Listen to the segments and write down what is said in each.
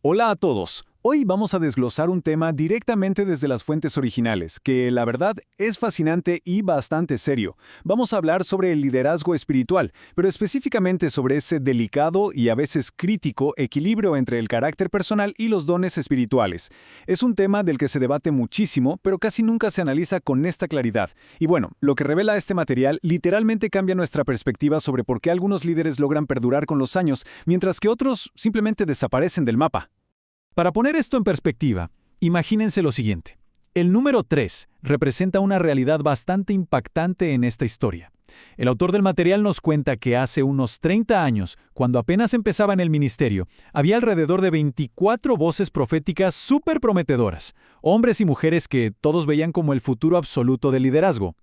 Hola a todos. Hoy vamos a desglosar un tema directamente desde las fuentes originales, que la verdad es fascinante y bastante serio. Vamos a hablar sobre el liderazgo espiritual, pero específicamente sobre ese delicado y a veces crítico equilibrio entre el carácter personal y los dones espirituales. Es un tema del que se debate muchísimo, pero casi nunca se analiza con esta claridad. Y bueno, lo que revela este material literalmente cambia nuestra perspectiva sobre por qué algunos líderes logran perdurar con los años, mientras que otros simplemente desaparecen del mapa. Para poner esto en perspectiva, imagínense lo siguiente. El número 3 representa una realidad bastante impactante en esta historia. El autor del material nos cuenta que hace unos 30 años, cuando apenas empezaba en el ministerio, había alrededor de 24 voces proféticas súper prometedoras, hombres y mujeres que todos veían como el futuro absoluto del liderazgo.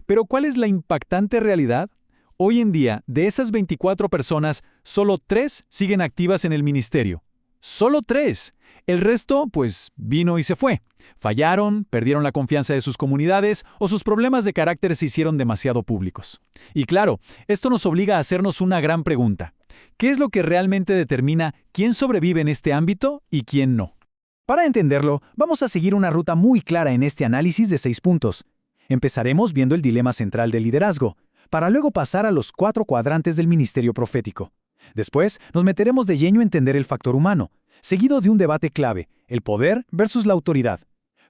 Pero ¿cuál es la impactante realidad? Hoy en día, de esas 24 personas, solo 3 siguen activas en el ministerio. Solo 3. El resto, pues, vino y se fue. Fallaron, perdieron la confianza de sus comunidades o sus problemas de carácter se hicieron demasiado públicos. Y claro, esto nos obliga a hacernos una gran pregunta. ¿Qué es lo que realmente determina quién sobrevive en este ámbito y quién no? Para entenderlo, vamos a seguir una ruta muy clara en este análisis de 6 puntos. Empezaremos viendo el dilema central del liderazgo, para luego pasar a los 4 cuadrantes del ministerio profético. Después, nos meteremos de lleno a entender el factor humano, seguido de un debate clave, el poder versus la autoridad.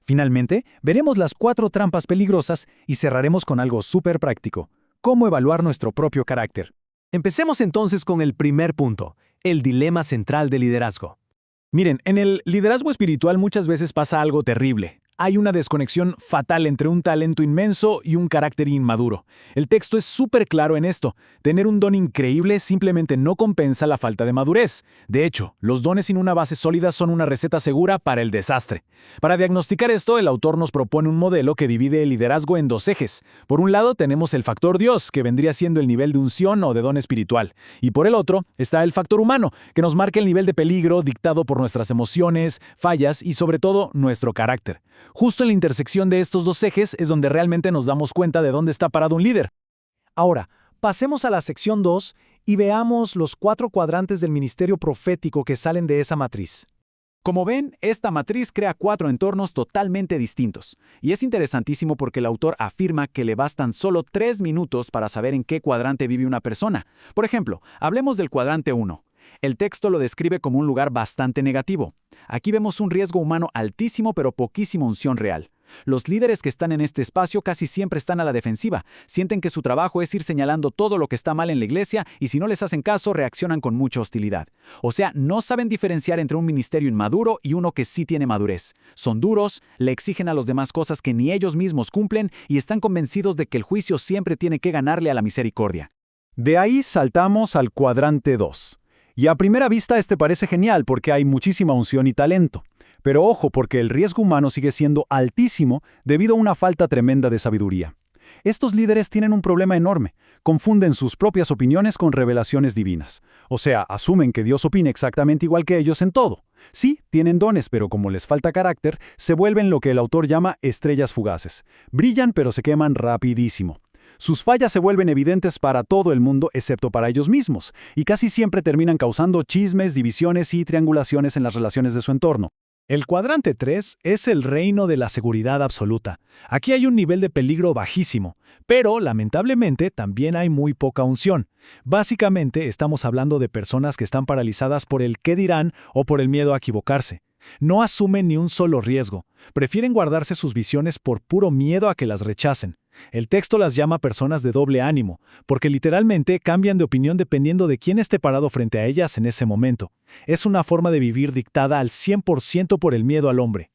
Finalmente, veremos las 4 trampas peligrosas y cerraremos con algo súper práctico, cómo evaluar nuestro propio carácter. Empecemos entonces con el primer punto, el dilema central del liderazgo. Miren, en el liderazgo espiritual muchas veces pasa algo terrible. Hay una desconexión fatal entre un talento inmenso y un carácter inmaduro. El texto es súper claro en esto. Tener un don increíble simplemente no compensa la falta de madurez. De hecho, los dones sin una base sólida son una receta segura para el desastre. Para diagnosticar esto, el autor nos propone un modelo que divide el liderazgo en 2 ejes. Por un lado tenemos el factor Dios, que vendría siendo el nivel de unción o de don espiritual. Y por el otro está el factor humano, que nos marca el nivel de peligro dictado por nuestras emociones, fallas y sobre todo nuestro carácter. Justo en la intersección de estos 2 ejes es donde realmente nos damos cuenta de dónde está parado un líder. Ahora, pasemos a la sección 2 y veamos los 4 cuadrantes del ministerio profético que salen de esa matriz. Como ven, esta matriz crea 4 entornos totalmente distintos. Y es interesantísimo porque el autor afirma que le bastan solo 3 minutos para saber en qué cuadrante vive una persona. Por ejemplo, hablemos del cuadrante 1. El texto lo describe como un lugar bastante negativo. Aquí vemos un riesgo humano altísimo pero poquísima unción real. Los líderes que están en este espacio casi siempre están a la defensiva, sienten que su trabajo es ir señalando todo lo que está mal en la iglesia y si no les hacen caso reaccionan con mucha hostilidad. O sea, no saben diferenciar entre un ministerio inmaduro y uno que sí tiene madurez. Son duros, le exigen a los demás cosas que ni ellos mismos cumplen y están convencidos de que el juicio siempre tiene que ganarle a la misericordia. De ahí saltamos al cuadrante 2. Y a primera vista este parece genial porque hay muchísima unción y talento. Pero ojo porque el riesgo humano sigue siendo altísimo debido a una falta tremenda de sabiduría. Estos líderes tienen un problema enorme. Confunden sus propias opiniones con revelaciones divinas. O sea, asumen que Dios opina exactamente igual que ellos en todo. Sí, tienen dones, pero como les falta carácter, se vuelven lo que el autor llama estrellas fugaces. Brillan pero se queman rapidísimo. Sus fallas se vuelven evidentes para todo el mundo excepto para ellos mismos, y casi siempre terminan causando chismes, divisiones y triangulaciones en las relaciones de su entorno. El cuadrante 3 es el reino de la seguridad absoluta. Aquí hay un nivel de peligro bajísimo, pero lamentablemente también hay muy poca unción. Básicamente estamos hablando de personas que están paralizadas por el qué dirán o por el miedo a equivocarse. No asumen ni un solo riesgo. Prefieren guardarse sus visiones por puro miedo a que las rechacen. El texto las llama personas de doble ánimo, porque literalmente cambian de opinión dependiendo de quién esté parado frente a ellas en ese momento. Es una forma de vivir dictada al 100% por el miedo al hombre.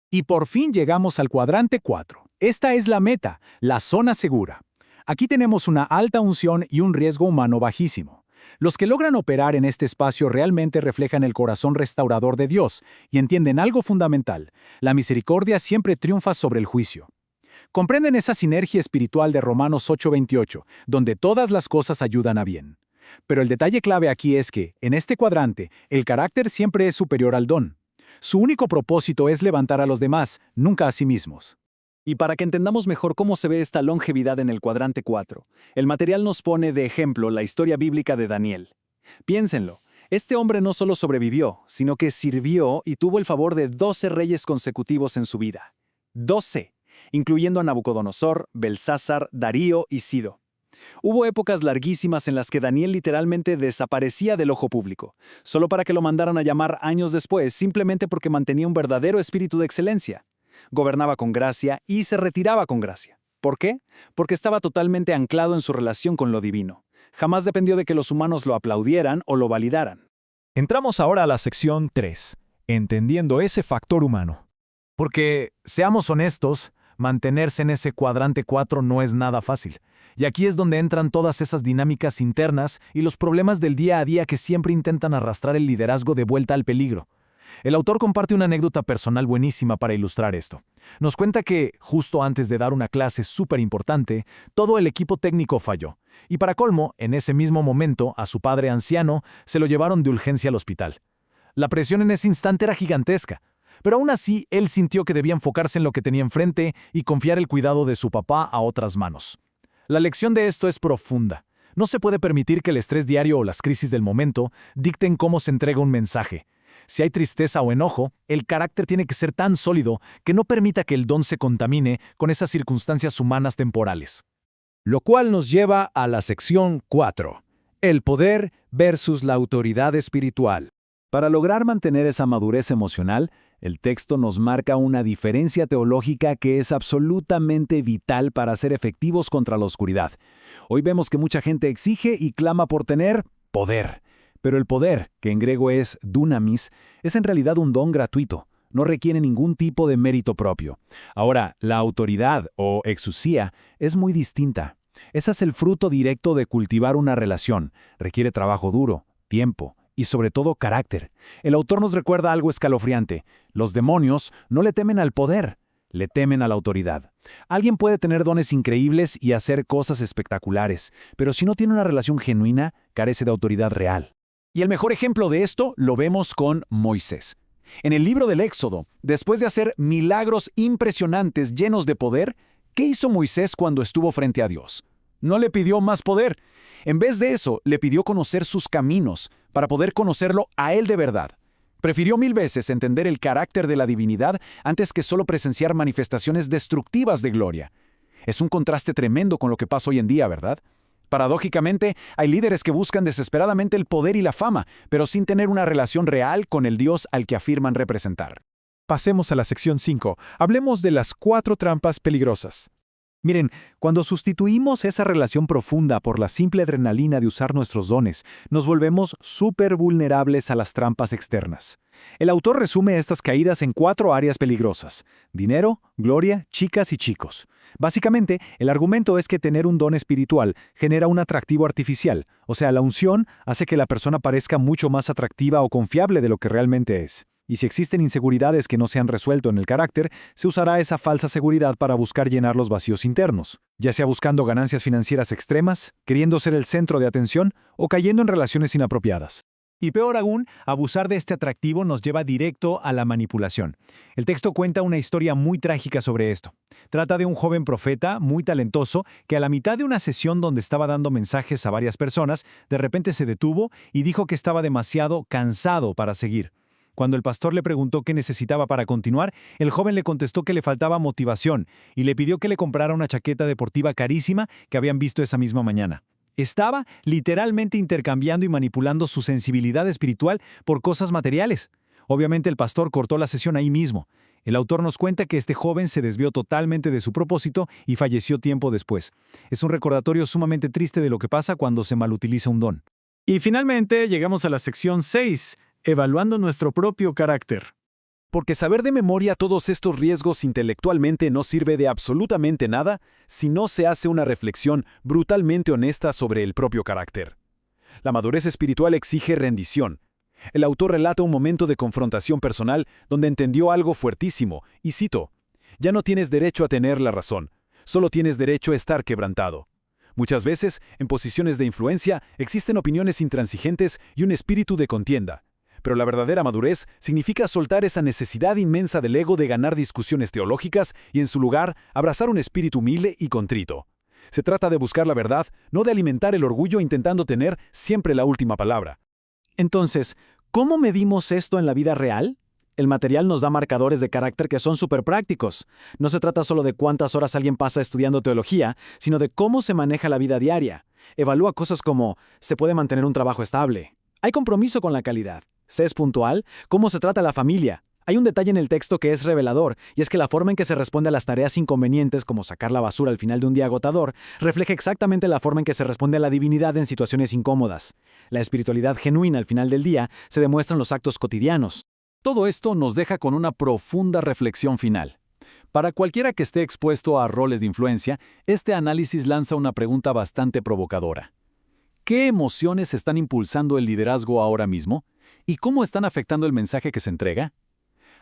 Y por fin llegamos al cuadrante 4. Esta es la meta, la zona segura. Aquí tenemos una alta unción y un riesgo humano bajísimo. Los que logran operar en este espacio realmente reflejan el corazón restaurador de Dios y entienden algo fundamental: la misericordia siempre triunfa sobre el juicio. Comprenden esa sinergia espiritual de Romanos 8:28, donde todas las cosas ayudan a bien. Pero el detalle clave aquí es que, en este cuadrante, el carácter siempre es superior al don. Su único propósito es levantar a los demás, nunca a sí mismos. Y para que entendamos mejor cómo se ve esta longevidad en el cuadrante 4, el material nos pone de ejemplo la historia bíblica de Daniel. Piénsenlo, Este hombre no solo sobrevivió, sino que sirvió y tuvo el favor de 12 reyes consecutivos en su vida. 12, incluyendo a Nabucodonosor, Belsásar, Darío y Ciro. Hubo épocas larguísimas en las que Daniel literalmente desaparecía del ojo público, solo para que lo mandaran a llamar años después, simplemente porque mantenía un verdadero espíritu de excelencia. Gobernaba con gracia y se retiraba con gracia. ¿Por qué? Porque estaba totalmente anclado en su relación con lo divino. Jamás dependió de que los humanos lo aplaudieran o lo validaran. Entramos ahora a la sección 3, entendiendo ese factor humano. Porque, seamos honestos, mantenerse en ese cuadrante 4 no es nada fácil. Y aquí es donde entran todas esas dinámicas internas y los problemas del día a día que siempre intentan arrastrar el liderazgo de vuelta al peligro. El autor comparte una anécdota personal buenísima para ilustrar esto. Nos cuenta que, justo antes de dar una clase súper importante, todo el equipo técnico falló. Y para colmo, en ese mismo momento, a su padre anciano se lo llevaron de urgencia al hospital. La presión en ese instante era gigantesca. Pero aún así, él sintió que debía enfocarse en lo que tenía enfrente y confiar el cuidado de su papá a otras manos. La lección de esto es profunda. No se puede permitir que el estrés diario o las crisis del momento dicten cómo se entrega un mensaje. Si hay tristeza o enojo, el carácter tiene que ser tan sólido que no permita que el don se contamine con esas circunstancias humanas temporales. Lo cual nos lleva a la sección 4. El poder versus la autoridad espiritual. Para lograr mantener esa madurez emocional, el texto nos marca una diferencia teológica que es absolutamente vital para ser efectivos contra la oscuridad. Hoy vemos que mucha gente exige y clama por tener poder. Pero el poder, que en griego es dunamis, es en realidad un don gratuito. No requiere ningún tipo de mérito propio. Ahora, la autoridad o exusía es muy distinta. Ese es el fruto directo de cultivar una relación. Requiere trabajo duro, tiempo y sobre todo carácter. El autor nos recuerda algo escalofriante. Los demonios no le temen al poder, le temen a la autoridad. Alguien puede tener dones increíbles y hacer cosas espectaculares, pero si no tiene una relación genuina, carece de autoridad real. Y el mejor ejemplo de esto lo vemos con Moisés. En el libro del Éxodo, después de hacer milagros impresionantes llenos de poder, ¿qué hizo Moisés cuando estuvo frente a Dios? No le pidió más poder. En vez de eso, le pidió conocer sus caminos para poder conocerlo a él de verdad. Prefirió 1000 veces entender el carácter de la divinidad antes que solo presenciar manifestaciones destructivas de gloria. Es un contraste tremendo con lo que pasa hoy en día, ¿verdad? Paradójicamente, hay líderes que buscan desesperadamente el poder y la fama, pero sin tener una relación real con el Dios al que afirman representar. Pasemos a la sección 5. Hablemos de las 4 trampas peligrosas. Miren, cuando sustituimos esa relación profunda por la simple adrenalina de usar nuestros dones, nos volvemos súper vulnerables a las trampas externas. El autor resume estas caídas en 4 áreas peligrosas: dinero, gloria, chicas y chicos. Básicamente, el argumento es que tener un don espiritual genera un atractivo artificial, o sea, la unción hace que la persona parezca mucho más atractiva o confiable de lo que realmente es. Y si existen inseguridades que no se han resuelto en el carácter, se usará esa falsa seguridad para buscar llenar los vacíos internos, ya sea buscando ganancias financieras extremas, queriendo ser el centro de atención o cayendo en relaciones inapropiadas. Y peor aún, abusar de este atractivo nos lleva directo a la manipulación. El texto cuenta una historia muy trágica sobre esto. Trata de un joven profeta muy talentoso que a la mitad de una sesión donde estaba dando mensajes a varias personas, de repente se detuvo y dijo que estaba demasiado cansado para seguir. Cuando el pastor le preguntó qué necesitaba para continuar, el joven le contestó que le faltaba motivación y le pidió que le comprara una chaqueta deportiva carísima que habían visto esa misma mañana. Estaba literalmente intercambiando y manipulando su sensibilidad espiritual por cosas materiales. Obviamente el pastor cortó la sesión ahí mismo. El autor nos cuenta que este joven se desvió totalmente de su propósito y falleció tiempo después. Es un recordatorio sumamente triste de lo que pasa cuando se malutiliza un don. Y finalmente llegamos a la sección 6, evaluando nuestro propio carácter. Porque saber de memoria todos estos riesgos intelectualmente no sirve de absolutamente nada si no se hace una reflexión brutalmente honesta sobre el propio carácter. La madurez espiritual exige rendición. El autor relata un momento de confrontación personal donde entendió algo fuertísimo, y cito: «Ya no tienes derecho a tener la razón, solo tienes derecho a estar quebrantado». Muchas veces, en posiciones de influencia, existen opiniones intransigentes y un espíritu de contienda. Pero la verdadera madurez significa soltar esa necesidad inmensa del ego de ganar discusiones teológicas y, en su lugar, abrazar un espíritu humilde y contrito. Se trata de buscar la verdad, no de alimentar el orgullo intentando tener siempre la última palabra. Entonces, ¿cómo medimos esto en la vida real? El material nos da marcadores de carácter que son súper prácticos. No se trata solo de cuántas horas alguien pasa estudiando teología, sino de cómo se maneja la vida diaria. Evalúa cosas como, ¿se puede mantener un trabajo estable? ¿Hay compromiso con la calidad? ¿Se es puntual? ¿Cómo se trata a la familia? Hay un detalle en el texto que es revelador, y es que la forma en que se responde a las tareas inconvenientes, como sacar la basura al final de un día agotador, refleja exactamente la forma en que se responde a la divinidad en situaciones incómodas. La espiritualidad genuina al final del día se demuestra en los actos cotidianos. Todo esto nos deja con una profunda reflexión final. Para cualquiera que esté expuesto a roles de influencia, este análisis lanza una pregunta bastante provocadora. ¿Qué emociones están impulsando el liderazgo ahora mismo? ¿Y cómo están afectando el mensaje que se entrega?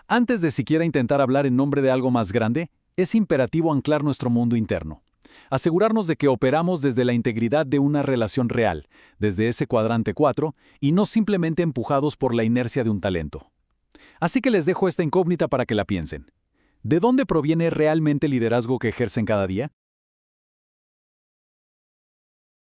Antes de siquiera intentar hablar en nombre de algo más grande, es imperativo anclar nuestro mundo interno. Asegurarnos de que operamos desde la integridad de una relación real, desde ese cuadrante 4, y no simplemente empujados por la inercia de un talento. Así que les dejo esta incógnita para que la piensen. ¿De dónde proviene realmente el liderazgo que ejercen cada día?